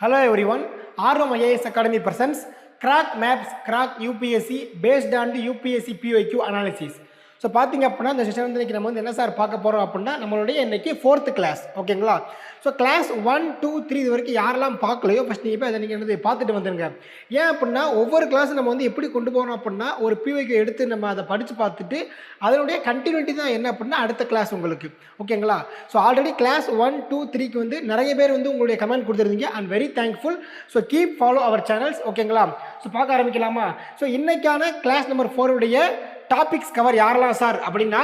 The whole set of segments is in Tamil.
Hello everyone, RM IAS Academy presents Crack Maps, Crack UPSC based on the UPSC POQ analysis. So பார்த்திங்க அப்படின்னா இந்த செஷன் வந்து இன்றைக்கி நம்ம வந்து என்ன சார் பார்க்க போகிறோம் அப்படின்னா நம்மளுடைய இன்றைக்கி 4th கிளாஸ் ஓகேங்களா. ஸோ கிளாஸ் 1, 2, 3 இது வரைக்கும் யாரெல்லாம் பார்க்கலையோ ஃபஸ்ட் நீங்கள் போய் அதை நீங்கள் வந்து பார்த்துட்டு வந்துடுங்க. ஏன் அப்படின்னா ஒவ்வொரு கிளாஸும் நம்ம வந்து எப்படி கொண்டு போகிறோம் அப்படின்னா ஒரு பிஓக்கு எடுத்து நம்ம அதை படித்து பார்த்துட்டு அதனுடைய கண்டினியூட்டி தான் என்ன அப்படின்னா அடுத்த கிளாஸ் உங்களுக்கு ஓகேங்களா. ஸோ ஆல்ரெடி கிளாஸ் 1, 2, 3க்கு வந்து நிறைய பேர் வந்து உங்களுடைய கமெண்ட் கொடுத்துருந்தீங்க and very thankful. So keep follow our channels ஓகேங்களா. ஸோ பார்க்க ஆரம்பிக்கலாமா. ஸோ இன்றைக்கான கிளாஸ் நம்பர் 4 உடைய டாபிக்ஸ் கவர் யாரெல்லாம் சார் அப்படின்னா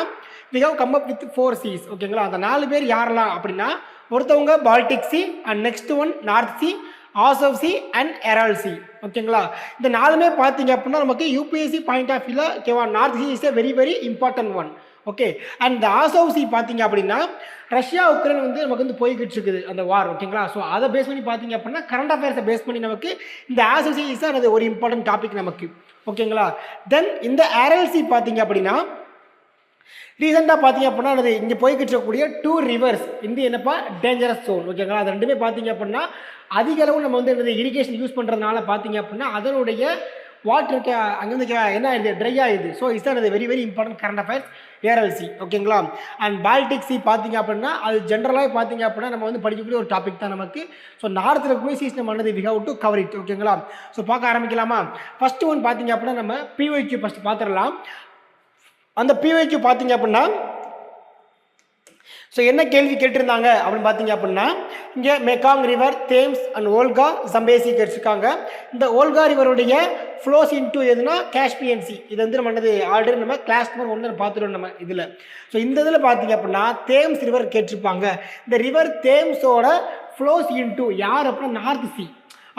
we have come up with 4 C's ஓகேங்களா. அந்த 4 பேர் யாரெல்லாம் அப்படின்னா ஒருத்தவங்க Baltic sea and next one North sea, Azov sea and Aral sea ஓகேங்களா. இந்த 4மே பார்த்தீங்க அப்படின்னா நமக்கு யூபிஎஸ்சி பாயிண்ட் ஆஃப் வியூவில் ஓகேவா north C is a very very important one okay. And இந்த ஆசோவ் சி பார்த்தீங்க அப்படின்னா ரஷ்யா உக்ரைன் வந்து நமக்கு வந்து போய்கிட்டு இருக்குது அந்த வார் ஓகேங்களா. ஸோ அதை பேஸ் பண்ணி பார்த்தீங்க அப்படின்னா கரண்ட் அஃபேர்ஸை பேஸ் பண்ணி நமக்கு இந்த ஆசோவ் சி இஸ் அது ஒரு இம்பார்ட்டன்ட் டாபிக் நமக்கு ஓகேங்களா. தென் இந்த எரால் பார்த்தீங்க அப்படின்னா ரீசெண்டாக பார்த்தீங்க அப்படின்னா அது இங்கே போய்கிட்டு இருக்கக்கூடிய 2 ரிவர்ஸ் இந்த என்னப்பா டேஞ்சரஸ் ஜோன் ஓகேங்களா. அது ரெண்டுமே பார்த்தீங்க அப்படின்னா அதிக அளவு நம்ம வந்து என்னது இரிகேஷன் யூஸ் பண்ணுறதுனால பார்த்தீங்க அப்படின்னா அதனுடைய வாட்டருக்கு அங்கேருந்து என்ன ஆயிடுது ட்ரை ஆகுது. ஸோ இஸ் தான் அது very very important current affairs Eral C ஓகேங்களா. அண்ட் பால்டிக் சி பார்த்தீங்க அப்படின்னா அது ஜென்ரலாக பார்த்தீங்க அப்படின்னா நம்ம வந்து படிக்கக்கூடிய ஒரு டாபிக் தான் நமக்கு. ஸோ நார்த்தில் இருக்கக்கூடிய சீஸ் நம்ம வந்து we have to cover it ஓகேங்களா. ஸோ பார்க்க ஆரம்பிக்கலாமா. ஃபஸ்ட்டு ஒன் பார்த்தீங்க அப்படின்னா நம்ம பிஒய்க்யூ ஃபஸ்ட் பார்த்துடலாம். அந்த பிஒய்க்யூ பார்த்தீங்க அப்படின்னா ஸோ என்ன கேள்வி கேட்டிருந்தாங்க அப்படின்னு பார்த்தீங்க அப்படின்னா இங்கே Mekong river, Thames and Volga, Zambezi கேட்டிருக்காங்க. இந்த ஓல்கா ரிவருடைய ஃப்ளோஸ் இன்டூ எதுனா காஸ்பியன் சி. இது வந்து நம்ம ஆல்ரெடி நம்ம கிளாஸ் நம்பர் 1 பார்த்துருவோம் நம்ம இதில். ஸோ இந்த இதில் பார்த்தீங்க அப்படின்னா தேம்ஸ் ரிவர் கேட்டிருப்பாங்க. இந்த ரிவர் தேம்ஸோட ஃப்ளோஸ் இன்டூ யார் அப்படின்னா நார்த் சி.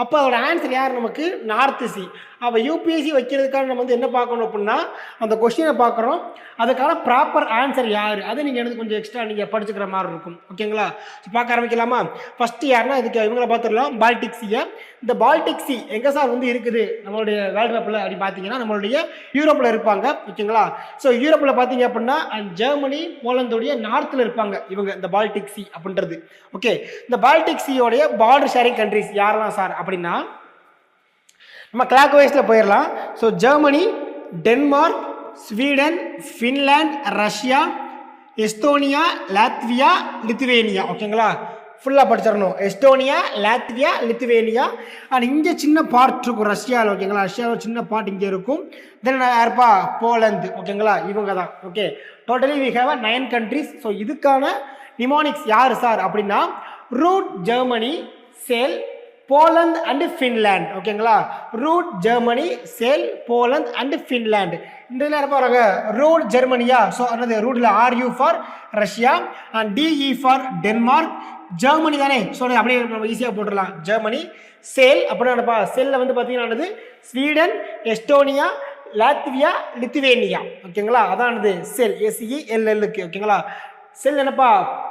அப்போ அதோட ஆன்சர் யார் நமக்கு நார்த் சி. அப்போ யூபிஎஸ்சி வைக்கிறதுக்காக நம்ம வந்து என்ன பார்க்கணும் அப்படின்னா அந்த கொஸ்டினை பார்க்குறோம், அதுக்கான ப்ராப்பர் ஆன்சர் யார் அதை நீங்கள் எனக்கு கொஞ்சம் எக்ஸ்ட்ரா நீங்கள் படிச்சுக்கிற மாதிரி இருக்கும் ஓகேங்களா. ஸோ பார்க்க ஆரம்பிக்கலாமா. ஃபஸ்ட்டு யாருன்னா இதுக்கு இவங்கள பார்த்துடலாம் பால்டிக் சியை. இந்த பால்டிக் சி எங்கே சார் வந்து இருக்குது நம்மளுடைய வேர்ல்டு மேப்பில் அப்படி பார்த்தீங்கன்னா நம்மளுடைய யூரோப்பில் இருப்பாங்க ஓகேங்களா. ஸோ யூரோப்பில் பார்த்தீங்க அப்படின்னா அண்ட் ஜெர்மனி, போலந்தோடைய நார்த்தில் இருப்பாங்க இவங்க இந்த பால்டிக் சி அப்படின்றது ஓகே. இந்த பால்டிக் சியோடைய பார்டர் ஷேரிங் கண்ட்ரிஸ் யாரெல்லாம் சார் அப்படின்னா நம்ம கிளாக் வைஸில் போயிடலாம். So Germany, Denmark, Sweden, Finland, Russia, Estonia, Latvia, Lithuania ஓகேங்களா. ஃபுல்லாக படிச்சிடணும். எஸ்டோனியா, லாத்வியா, லித்துவேனியா அண்ட் இங்கே சின்ன பார்ட் இருக்கும் ரஷ்யாவில் ஓகேங்களா. ரஷ்யாவில் சின்ன பார்ட் இங்கே இருக்கும். தென் யாருப்பா போலந்து ஓகேங்களா. இவங்க தான் okay. Totally we have 9 countries. So இதுக்கான நிமோனிக்ஸ் யார் சார் அப்படின்னா root Germany, sail, Poland and Finland ஓகேங்களா. Root Germany, sail, Poland and Finland. இந்த இதில் என்ன பாருங்க ரூட் ஜெர்மனியா. ஸோ என்னது ரூட்டில் RU for Russia and DE for Denmark. Germany தானே. ஸோ அப்படியே நம்ம ஈஸியாக போட்டுடலாம் ஜெர்மனி. சேல் அப்படின்னா செல்லில் வந்து பார்த்தீங்கன்னா ஸ்வீடன், எஸ்டோனியா, லாத்வியா, லித்துவேனியா ஓகேங்களா. அதானது செல் SELLக்கு ஓகேங்களா. செல் என்னப்பா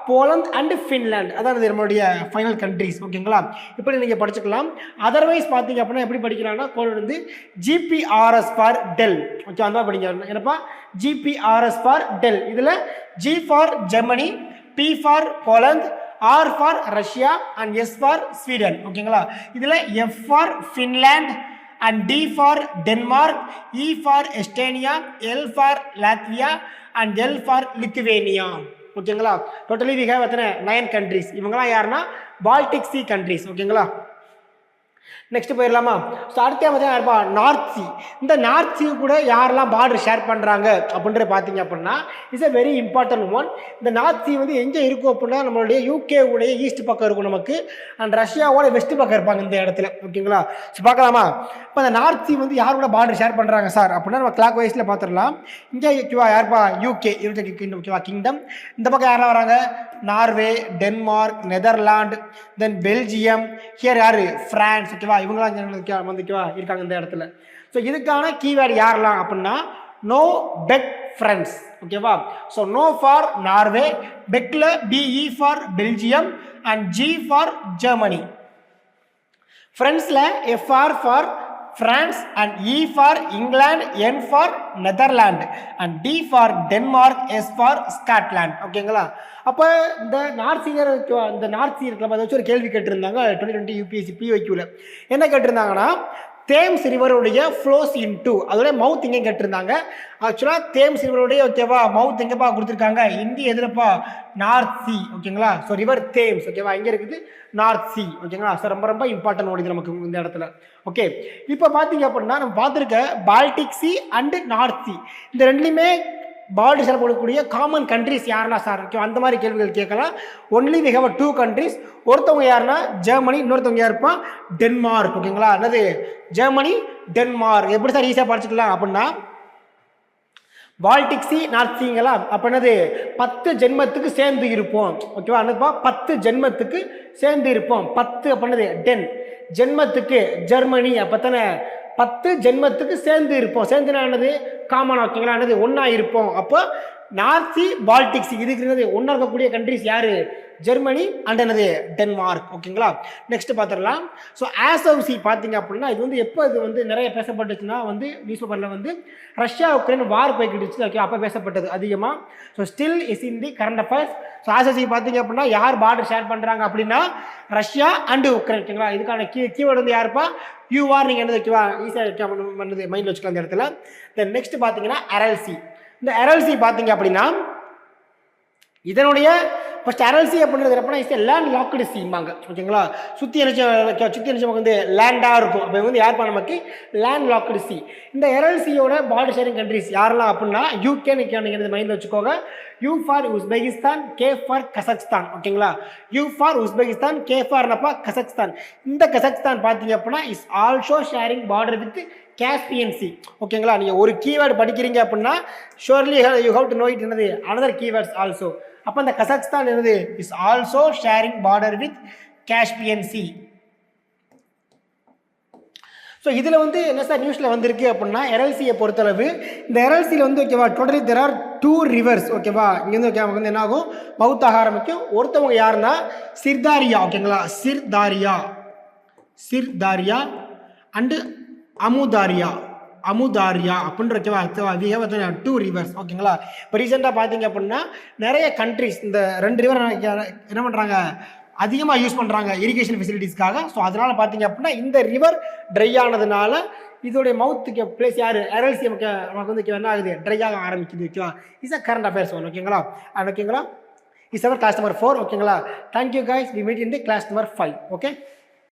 போலந்து அண்ட் ஃபின்லாண்ட் அதாவது நம்மளுடைய ஃபைனல் கண்ட்ரிஸ் ஓகேங்களா. இப்படி நீங்கள் படிச்சுக்கலாம். அதர்வைஸ் பார்த்தீங்க அப்படின்னா எப்படி படிக்கலாம்னா கோட் வந்து GPRS ஃபார் டெல் ஓகே. அந்த மாதிரி படிக்க என்னப்பா GPRS ஃபார் டெல். இதில் G for Germany, P for Poland, R for Russia and S for Sweden ஓகேங்களா. இதில் F for Finland and D for Denmark, E for Estonia, L for Latvia and L for Lithuania ஓகேங்களா. டோட்டலி வி ஹேவ் எத்தனை 9 கண்ட்ரிஸ். இவங்கலாம் யாருன்னா பால்டிக் சி கண்ட்ரிஸ் ஓகேங்களா. நெக்ஸ்ட் போயிடலாமா. ஸோ அடுத்த பார்த்தீங்கன்னா நார்த் சி. இந்த நார்த் சி கூட யாரெல்லாம் பார்டர் ஷேர் பண்ணுறாங்க அப்படின்ற பார்த்தீங்க அப்படின்னா it's a very important one. இந்த நார்த் சி வந்து எங்கே இருக்கும் அப்படின்னா நம்மளுடைய UK உடைய ஈஸ்ட் பக்கம் இருக்கும் நமக்கு அண்ட் ரஷ்யாவோட வெஸ்ட் பக்கம் இருப்பாங்க இந்த இடத்துல ஓகேங்களா. ஸோ பார்க்கலாமா. இப்போ இந்த நார்த் சி வந்து யார் கூட பார்டர் ஷேர் பண்ணுறாங்க சார் அப்படின்னா நம்ம கிளாக் வைஸில் பார்த்துடலாம். இங்கே யாருப்பா UK ஓகேவா கிங்டம். இந்த பக்கம் யாரெல்லாம் வராங்க Norway, Denmark, Netherland, then Belgium, here யார் ஃப்ரான்ஸ் ஓகேவா. இவங்களாம் வந்துக்குவா இருக்காங்க இந்த இடத்துல. ஸோ இதுக்கான கீவேர்டு யாரெல்லாம் அப்படின்னா நோ பெக் ஃப்ரெண்ட்ஸ் ஓகேவா. ஸோ நோ ஃபார் நார்வே, பெக்கில் BE for Belgium and G for Germany. ஃப்ரெண்ட்ஸில் FR for France, and E for England, N for Netherlands, and D for Denmark, S for Scotland. ஓகேங்களா? அப்போ இந்த நார்த் சீயர் இந்த நார்த் சீ கிளப் அதை வச்சு ஒரு கேள்வி கேட்டிருந்தாங்க 2020 UPSC PYQல. என்ன கேட்டிருந்தாங்கன்னா தேம்ஸ் ரிவருடைய ஃப்ளோஸ் இன்டு அதோட மவுத் எங்கே கேட்டிருந்தாங்க. ஆக்சுவலாக தேம்ஸ் ரிவருடைய ஓகேவா மவுத் எங்கேப்பா கொடுத்துருக்காங்க, இந்திய எதிரப்பா நார்த் சி. ஓகேங்களா? ஸோ ரிவர் தேம்ஸ் ஓகேவா இங்கே இருக்குது நார்த் சி. ஓகேங்களா? ஸோ ரொம்ப ரொம்ப இம்பார்ட்டன்ட் ஓடுது நமக்கு இந்த இடத்துல. ஓகே, இப்போ பார்த்தீங்க அப்படின்னா நம்ம பார்த்துருக்க Baltic sea and north sea இந்த ரெண்டுலையுமே பார்டர் ஷேர் போடக்கூடிய காமன் கண்ட்ரிஸ் யாருன்னா சார் ஓகே அந்த மாதிரி கேள்விகள் கேட்கலாம். Only we have 2 countries. ஒருத்தவங்க யாருன்னா ஜெர்மனி, இன்னொருத்தவங்க யாருப்பா டென்மார்க். ஓகேங்களா? என்னது ஜெர்மனி டென்மார்க். எப்படி சார் ஈஸியாக படிச்சுக்கலாம் அப்படின்னா பால்டிக் சி நார்த் சீங்களா அப்போ என்னது 10 ஜென்மத்துக்கு சேர்ந்து இருப்போம். ஓகேவா? என்னப்பா 10 ஜென்மத்துக்கு சேர்ந்து இருப்போம். 10 அப்படின்னது 10 ஜென்மத்துக்கு ஜெர்மனி அப்போ தானே 10 ஜென்மத்துக்கு சேர்ந்து இருப்போம். சேர்ந்துனா என்னது காமன். ஓகேங்களா? என்னது ஒன்றா இருப்போம். அப்போ நார்த் சி பால்டிக் சி இதுக்கு என்னது ஒன்றா இருக்கக்கூடிய கண்ட்ரிஸ் யாரு ஜெர்மனி அண்ட் என்னது டென்மார்க். ஓகேங்களா? நெக்ஸ்ட் பார்த்துடலாம். ஸோ ஆசவ் சி பார்த்தீங்க அப்படின்னா இது வந்து எப்போ இது வந்து நிறைய பேசப்பட்டுச்சுன்னா வந்து நியூஸ் பேப்பரில் வந்து ரஷ்யா உக்ரைன் வார் போய்கிட்டுச்சு. ஓகே, அப்போ பேசப்பட்டது அதிகமாக. So still is in the current affairs. So Azov sea பார்த்தீங்க அப்படின்னா யார் பார்டர் ஷேர் பண்ணுறாங்க அப்படின்னா ரஷ்யா அண்டு உக்ரைன். ஓகேங்களா? இதுக்கான கீவேர்டு வந்து யாருப்பா யூஆர். நீங்கள் என்னது ஓகேவா ஈஸியாக பண்ணது மைண்டில் வச்சுக்கலாம் இந்த இடத்துல. தென் நெக்ஸ்ட் பார்த்தீங்கன்னா அரல்சி. இந்த அரல்சி பார்த்தீங்க அப்படின்னா இதனுடைய ஃபர்ஸ்ட் அரல்சி அப்படின்றது எப்படின்னா இஸ் லேண்ட் லாக்டு சீம்பாங்க. ஓகேங்களா? சுற்றி நினைச்ச வந்து லேண்டாக இருக்கும். அப்போ வந்து யார்ப்பா நமக்கு லேண்ட் லாக்டு சி. இந்த அரல்சியோட பார்டர் ஷேரிங் கண்ட்ரிஸ் யாரெல்லாம் அப்படின்னா யூகே நீங்கள் மைண்டில் வச்சுக்கோங்க. U for Uzbekistan, K for Kazakhstan. ஓகேங்களா? யூ ஃபார் உஸ்பெகிஸ்தான், கே ஃபார்னப்பா கசக்ஸ்தான். இந்த கசக்ஸ்தான் பார்த்தீங்க அப்படின்னா is also sharing border with Caspian sea. ஓகேங்களா? நீங்கள் ஒரு கீவேர்டு படிக்கிறீங்க அப்படின்னா surely you have to know it என்னது அனதர் கீவேர்ட்ஸ் ஆல்சோ. அப்போ இந்த கசக்ஸ்தான் என்னது is also sharing border with Caspian sea. So இதில் வந்து என்ன சார் நியூஸில் வந்திருக்கு அப்படின்னா எரல்சியை பொறுத்தளவு இந்த எரல்சியில் வந்து ஓகேவா டோட்டலி தெர் ஆர் 2 ரிவர்ஸ். ஓகேவா? இங்கே வந்து ஓகே நமக்கு வந்து என்ன ஆகும் மவுத்தாக ஆரம்பிக்கும். ஒருத்தவங்க யாருன்னா சிர்தாரியா. ஓகேங்களா? சிர்தாரியா அண்டு அமுதாரியா அப்படின்ற ஓகேவா 2 ரிவர்ஸ். ஓகேங்களா? இப்போ ரீசெண்டாக பார்த்தீங்க அப்படின்னா நிறைய கண்ட்ரிஸ் இந்த 2 ரிவர் என்ன பண்ணுறாங்க அதிகமாக யூஸ் பண்ணுறாங்க இரிகேஷன் ஃபெசிலிட்டிஸ்க்காக. ஸோ அதனால் பார்த்தீங்க அப்படின்னா இந்த ரிவர் ட்ரை ஆனதுனால இதோடைய மவுத்துக்கு பிளேஸ் யார் அரல்சி நமக்கு வந்து என்ன ஆகுது ட்ரை ஆக ஆரம்பிக்குது. ஓகேவா? Is a current affairs one. ஓகேங்களா? அண்ட் ஓகேங்களா இஸ் அவர் கிளாஸ் நம்பர் 4. ஓகேங்களா? Thank you guys. We meet in the class number 5. Okay.